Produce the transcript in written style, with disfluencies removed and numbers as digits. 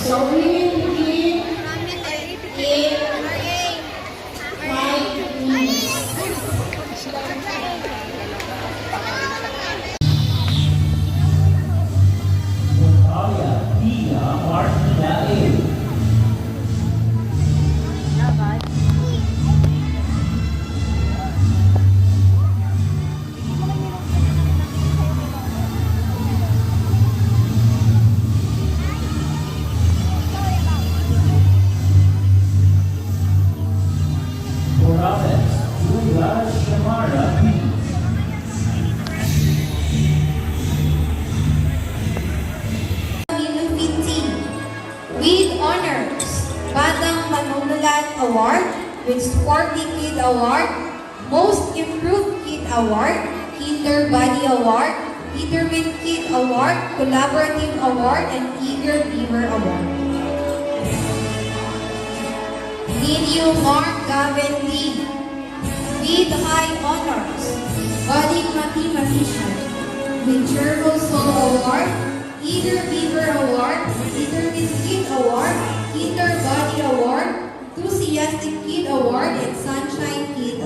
So we will begin in 5 minutes. Natalia Tia Martinelli. Morales Julia Shamara P. University with honors, Batang Manunulat Award, with Sporty Kid Award, Most Improved Kid Award, Kinder Body Award, Determined Kid Award, Collaborative Award, and Eager Beaver Award. Ninyo Mark Gavin Lee with high honors, Body Mathematician, with German Soul Award, Eager Beaver Award, Determined Kid Award, Kinder Body Award, Enthusiastic Kid Award, and Sunshine Kid